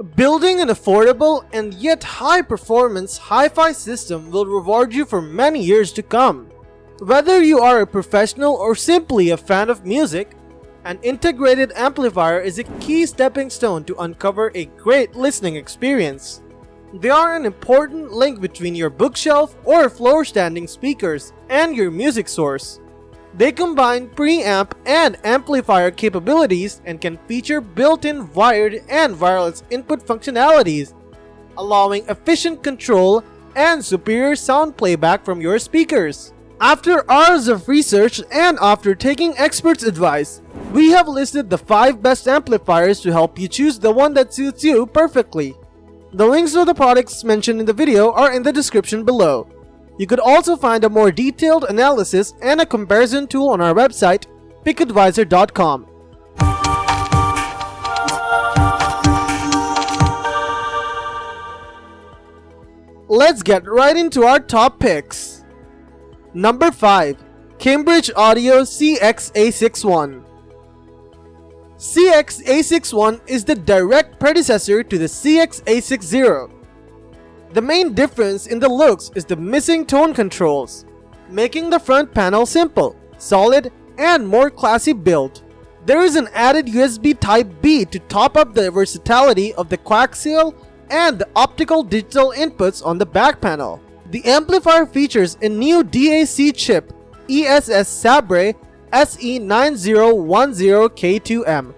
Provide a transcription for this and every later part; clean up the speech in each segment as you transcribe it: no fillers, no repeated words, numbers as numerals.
Building an affordable and yet high-performance hi-fi system will reward you for many years to come. Whether you are a professional or simply a fan of music, an integrated amplifier is a key stepping stone to uncover a great listening experience. They are an important link between your bookshelf or floor-standing speakers and your music source. They combine preamp and amplifier capabilities and can feature built-in wired and wireless input functionalities, allowing efficient control and superior sound playback from your speakers. After hours of research and after taking experts' advice, we have listed the 5 best amplifiers to help you choose the one that suits you perfectly. The links to the products mentioned in the video are in the description below. You could also find a more detailed analysis and a comparison tool on our website, pickadvisor.com. Let's get right into our top picks. Number 5. Cambridge Audio CX-A61. CX-A61 is the direct predecessor to the CX-A60. The main difference in the looks is the missing tone controls, making the front panel simple, solid, and more classy build. There is an added USB Type-B to top up the versatility of the coaxial and the optical digital inputs on the back panel. The amplifier features a new DAC chip, ESS Sabre SE9010K2M,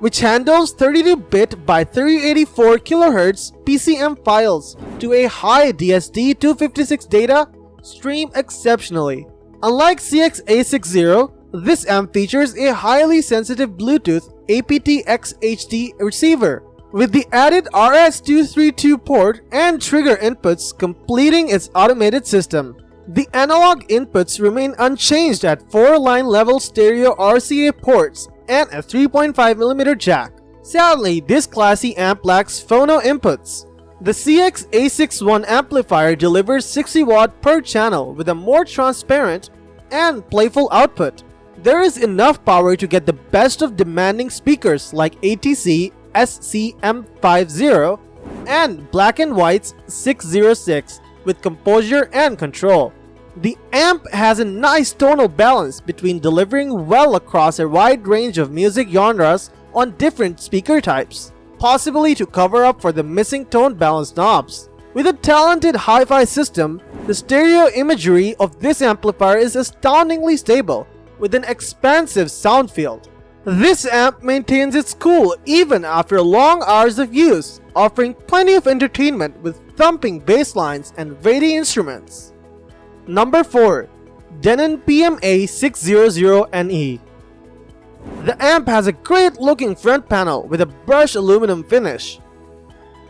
which handles 32-bit by 3084 kHz PCM files to a high DSD 256 data stream exceptionally. Unlike CX-A60, this amp features a highly sensitive Bluetooth aptX HD receiver, with the added RS-232 port and trigger inputs completing its automated system. The analog inputs remain unchanged at 4-line level stereo RCA ports and a 3.5mm jack. Sadly, this classy amp lacks phono inputs. The CX-A61 amplifier delivers 60W per channel with a more transparent and playful output. There is enough power to get the best of demanding speakers like ATC SCM50 and Black & White's 606 with composure and control. The amp has a nice tonal balance between delivering well across a wide range of music genres on different speaker types, possibly to cover up for the missing tone balance knobs. With a talented hi-fi system, the stereo imagery of this amplifier is astoundingly stable, with an expansive sound field. This amp maintains its cool even after long hours of use, offering plenty of entertainment with thumping bass lines and weighty instruments. Number 4. Denon PMA-600NE. The amp has a great looking front panel with a brushed aluminum finish.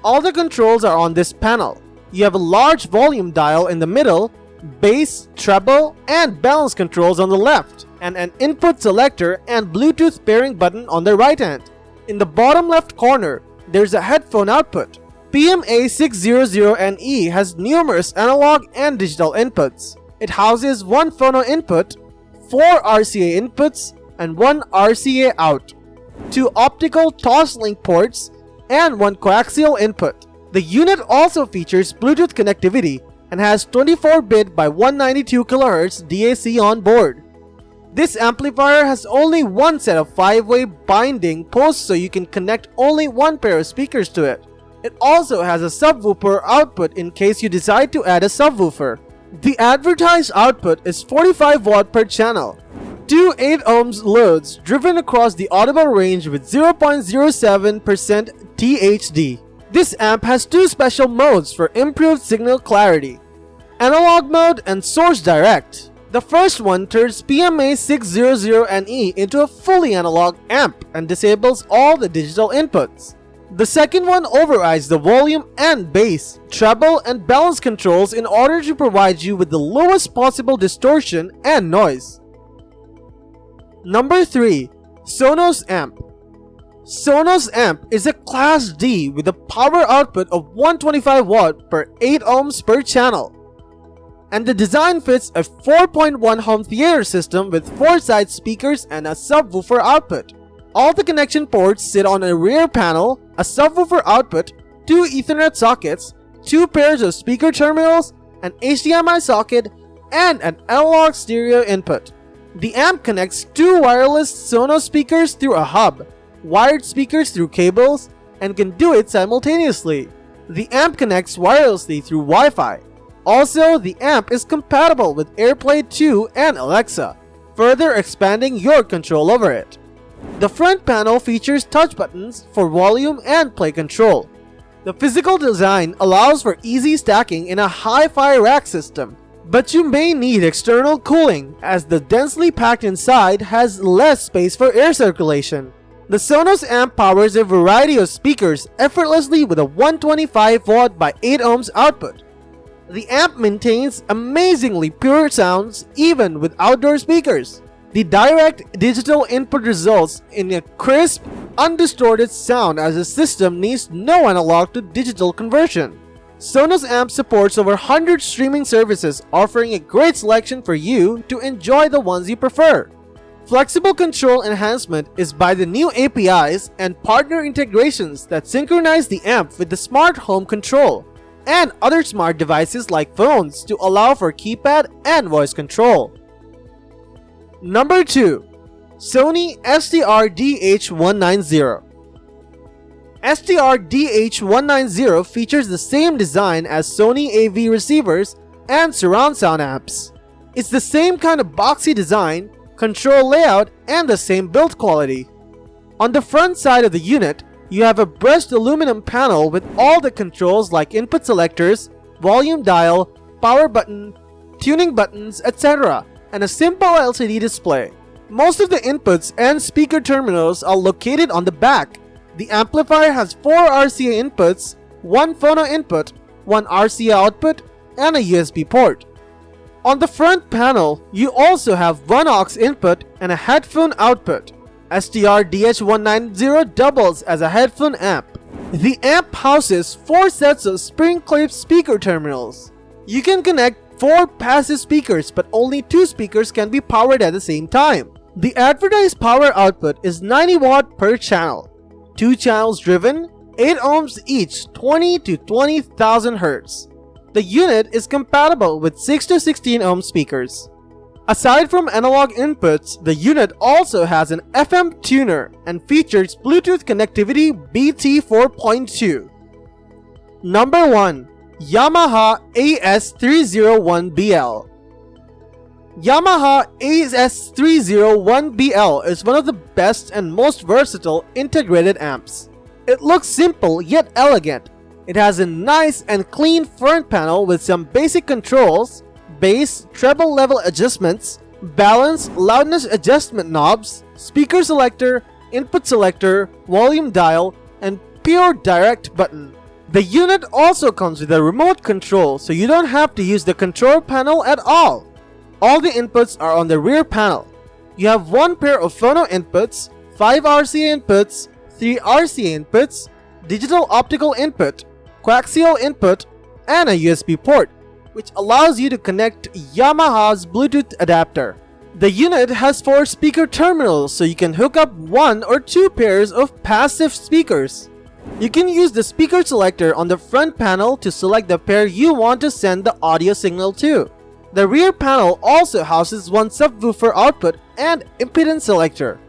All the controls are on this panel. You have a large volume dial in the middle, bass, treble, and balance controls on the left, and an input selector and Bluetooth pairing button on the right hand. In the bottom left corner, there's a headphone output. PMA-600NE has numerous analog and digital inputs. It houses one phono input, 4 RCA inputs, and 1 RCA out, 2 optical toslink ports, and 1 coaxial input. The unit also features Bluetooth connectivity and has 24-bit by 192 kHz DAC on board. This amplifier has only one set of 5-way binding posts, so you can connect only one pair of speakers to it. It also has a subwoofer output in case you decide to add a subwoofer. The advertised output is 45W per channel. 2 8-ohms loads driven across the audible range with 0.07% THD. This amp has 2 special modes for improved signal clarity: analog mode and source direct. The first one turns PMA-600NE into a fully analog amp and disables all the digital inputs. The second one overrides the volume and bass, treble, and balance controls in order to provide you with the lowest possible distortion and noise. Number 3. Sonos Amp. Sonos Amp is a Class D with a power output of 125W per 8 ohms per channel. And the design fits a 4.1 home theater system with 4 side speakers and a subwoofer output. All the connection ports sit on a rear panel, a subwoofer output, 2 Ethernet sockets, 2 pairs of speaker terminals, an HDMI socket, and an analog stereo input. The amp connects 2 wireless Sonos speakers through a hub, wired speakers through cables, and can do it simultaneously. The amp connects wirelessly through Wi-Fi. Also, the amp is compatible with AirPlay 2 and Alexa, further expanding your control over it. The front panel features touch buttons for volume and play control. The physical design allows for easy stacking in a hi-fi rack system, but you may need external cooling as the densely packed inside has less space for air circulation. The Sonos Amp powers a variety of speakers effortlessly with a 125 watt by 8 ohms output. The amp maintains amazingly pure sounds even with outdoor speakers. The direct digital input results in a crisp, undistorted sound as the system needs no analog to digital conversion. Sonos Amp supports over 100 streaming services, offering a great selection for you to enjoy the ones you prefer. Flexible control enhancement is by the new APIs and partner integrations that synchronize the amp with the smart home control and other smart devices like phones to allow for keypad and voice control. Number 2. Sony STRDH190. STRDH190 features the same design as Sony AV receivers and surround sound amps. It's the same kind of boxy design, control layout, and the same build quality. On the front side of the unit, you have a brushed aluminum panel with all the controls like input selectors, volume dial, power button, tuning buttons, etc., and a simple LCD display. Most of the inputs and speaker terminals are located on the back. The amplifier has 4 RCA inputs, 1 phono input, 1 RCA output, and a USB port. On the front panel, you also have 1 aux input and a headphone output. STRDH190 doubles as a headphone amp. The amp houses 4 sets of spring-clip speaker terminals. You can connect 4 passive speakers, but only 2 speakers can be powered at the same time. The advertised power output is 90 watt per channel. 2 channels driven, 8 ohms each, 20 to 20,000 Hz. The unit is compatible with 6 to 16 ohm speakers. Aside from analog inputs, the unit also has an FM tuner and features Bluetooth connectivity BT 4.2. Number 1. Yamaha A-S301BL. Yamaha A-S301BL is one of the best and most versatile integrated amps. It looks simple yet elegant. It has a nice and clean front panel with some basic controls, bass, treble level adjustments, balance, loudness adjustment knobs, speaker selector, input selector, volume dial, and pure direct button. The unit also comes with a remote control, so you don't have to use the control panel at all. All the inputs are on the rear panel. You have 1 pair of phono inputs, 5 RCA inputs, 3 RCA inputs, digital optical input, coaxial input, and a USB port, which allows you to connect Yamaha's Bluetooth adapter. The unit has 4 speaker terminals, so you can hook up 1 or 2 pairs of passive speakers. You can use the speaker selector on the front panel to select the pair you want to send the audio signal to. The rear panel also houses 1 subwoofer output and impedance selector.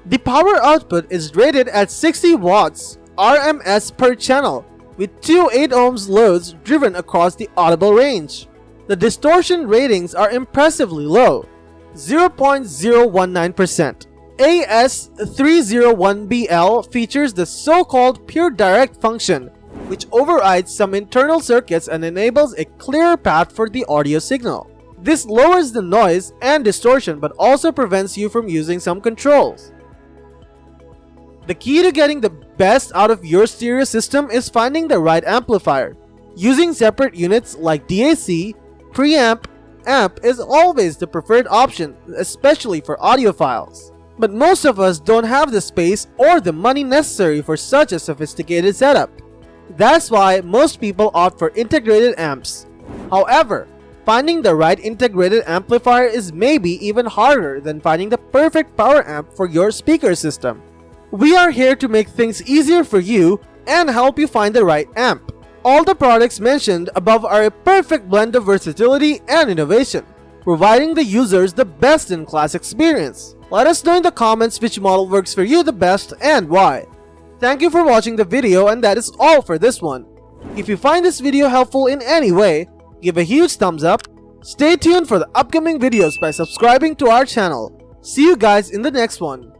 The power output is rated at 60 watts RMS per channel, with 2 8 ohms loads driven across the audible range. The distortion ratings are impressively low, 0.019%. AS301BL features the so-called pure direct function, which overrides some internal circuits and enables a clear path for the audio signal. This lowers the noise and distortion but also prevents you from using some controls. The key to getting the best out of your stereo system is finding the right amplifier. Using separate units like DAC, preamp, amp is always the preferred option, especially for audiophiles. But most of us don't have the space or the money necessary for such a sophisticated setup. That's why most people opt for integrated amps. However, finding the right integrated amplifier is maybe even harder than finding the perfect power amp for your speaker system. We are here to make things easier for you and help you find the right amp. All the products mentioned above are a perfect blend of versatility and innovation, providing the users the best-in-class experience. Let us know in the comments which model works for you the best and why. Thank you for watching the video, and that is all for this one. If you find this video helpful in any way, give a huge thumbs up. Stay tuned for the upcoming videos by subscribing to our channel. See you guys in the next one.